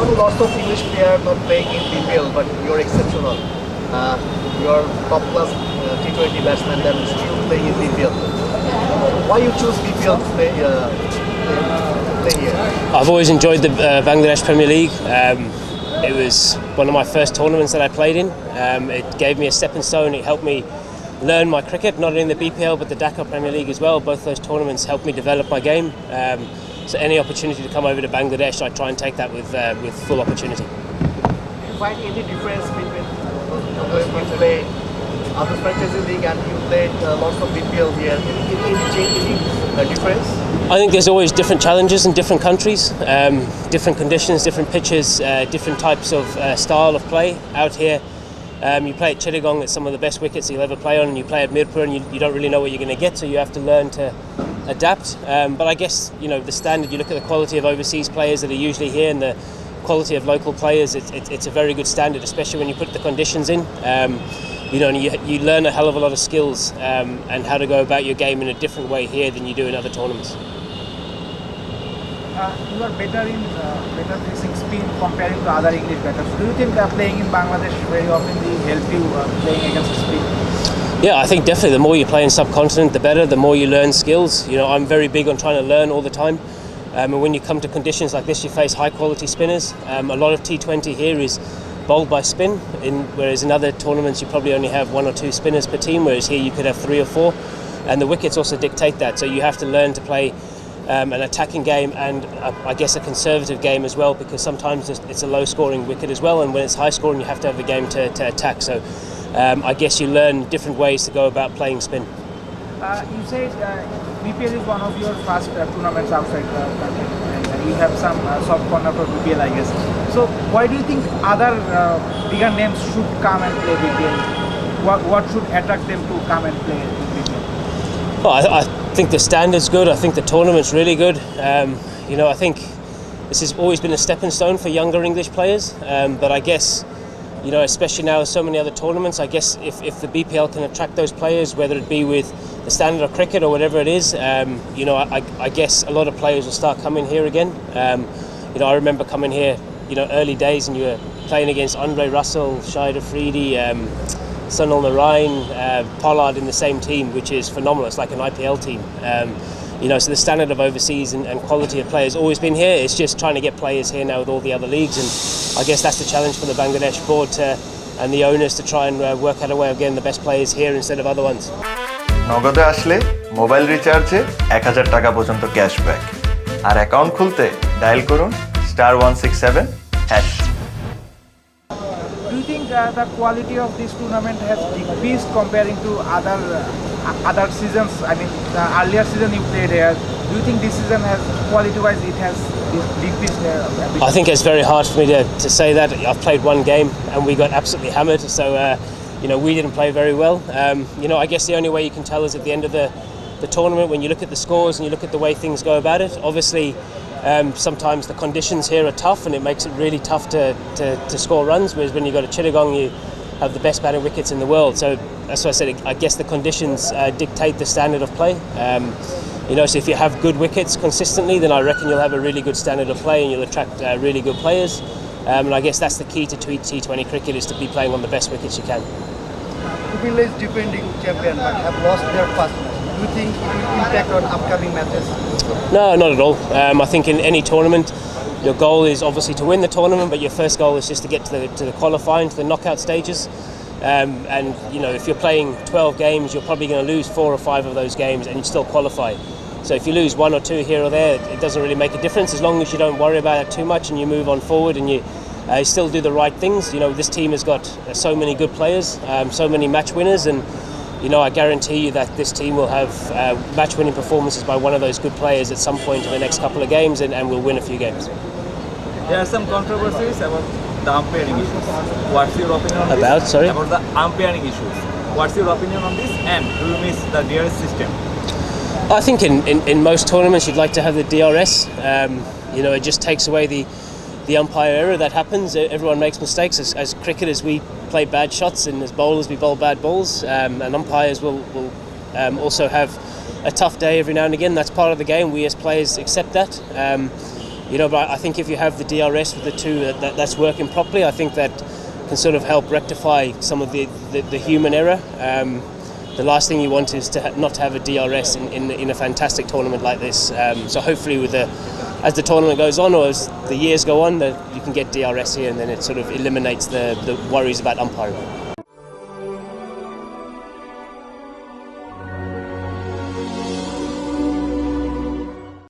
know lots of English players not playing in BPL, but you're exceptional. You're top class T20 batsman that is still playing in BPL. Why you choose BPL to play here? I've always enjoyed the Bangladesh Premier League. It was one of my first tournaments that I played in. It gave me a stepping stone. It helped me learn my cricket, not only in the BPL but the Dhaka Premier League as well. Both those tournaments helped me develop my game. So any opportunity to come over to Bangladesh, I try and take that with full opportunity. Do you find any difference between when you play other franchise league and you played lots of BPL here? Any difference? I think there's always different challenges in different countries, different conditions, different pitches, different types of style of play. Out here, you play at Chittagong, it's some of the best wickets you'll ever play on, and you play at Mirpur and you don't really know what you're going to get, so you have to learn to adapt. But I guess, the standard, you look at the quality of overseas players that are usually here and the quality of local players, it's a very good standard, especially when you put the conditions in. And you learn a hell of a lot of skills and how to go about your game in a different way here than you do in other tournaments. You are better facing spin comparing to other English batters. Do you think playing in Bangladesh very often will help you playing against spin? Yeah, I think definitely the more you play in subcontinent, the better. The more you learn skills. I'm very big on trying to learn all the time. And when you come to conditions like this, you face high quality spinners. A lot of T20 here is bowled by spin, whereas in other tournaments you probably only have 1 or 2 spinners per team, whereas here you could have 3 or 4. And the wickets also dictate that. So you have to learn to play an attacking game and I guess a conservative game as well, because sometimes it's a low scoring wicket as well, and when it's high scoring you have to have the game to attack. So I guess you learn different ways to go about playing spin. You said BPL is one of your first tournaments outside the country, and you have some soft corner for BPL, I guess. So why do you think other bigger names should come and play BPL? What should attract them to come and play BPL? Well, I think the standard's good. I think the tournament's really good. I think this has always been a stepping stone for younger English players. But I guess, especially now with so many other tournaments, I guess if the BPL can attract those players, whether it be with the standard of cricket or whatever it is, I guess a lot of players will start coming here again. I remember coming here, early days, and you were playing against Andre Russell, Shahid Afridi, Sunil Narain, Pollard in the same team, which is phenomenal. It's like an IPL team. So the standard of overseas and quality of players always been here. It's just trying to get players here now with all the other leagues, and I guess that's the challenge for the Bangladesh board and the owners to try and work out a way of getting the best players here instead of other ones. নগদে আসলে mobile রিচার্জে 1000 টাকা পর্যন্ত cashback আর account খুলতে dial করুন *167#. Do you think the quality of this tournament has decreased comparing to other seasons? I mean, the earlier season you played here. Do you think this season has quality-wise it has decreased? I think it's very hard for me to say that. I've played one game and we got absolutely hammered. So we didn't play very well. I guess the only way you can tell is at the end of the tournament when you look at the scores and you look at the way things go about it. Obviously, sometimes the conditions here are tough and it makes it really tough to score runs, whereas when you go to Chittagong you have the best batting wickets in the world. So that's why I said I guess the conditions dictate the standard of play. So if you have good wickets consistently, then I reckon you'll have a really good standard of play and you'll attract really good players. And I guess that's the key to T20 cricket, is to be playing on the best wickets you can. Kupila is defending champion but have lost their first match. Do you think it will impact on upcoming matches? No, not at all. I think in any tournament, your goal is obviously to win the tournament, but your first goal is just to get to the qualifying, to the knockout stages. If you're playing 12 games, you're probably going to lose 4 or 5 of those games and you still qualify. So if you lose 1 or 2 here or there, it doesn't really make a difference as long as you don't worry about it too much and you move on forward and you still do the right things. This team has got so many good players, so many match winners, and I guarantee you that this team will have match-winning performances by one of those good players at some point in the next couple of games, and will win a few games. There are some controversies about the umpiring issues. What's your opinion on About, this? sorry? About the umpiring issues. What's your opinion on this, and do you miss the DRS system? I think in most tournaments you'd like to have the DRS. It just takes away the umpire error that happens. Everyone makes mistakes. As cricketers, we play bad shots, and as bowlers, we bowl bad balls. And umpires will also have a tough day every now and again. That's part of the game. We as players accept that. But I think if you have the DRS with the two that's working properly, I think that can sort of help rectify some of the human error. The last thing you want is not to have a DRS in a fantastic tournament like this. So hopefully as the tournament goes on, or as the years go on, that you can get DRS here, and then it sort of eliminates the worries about umpiring.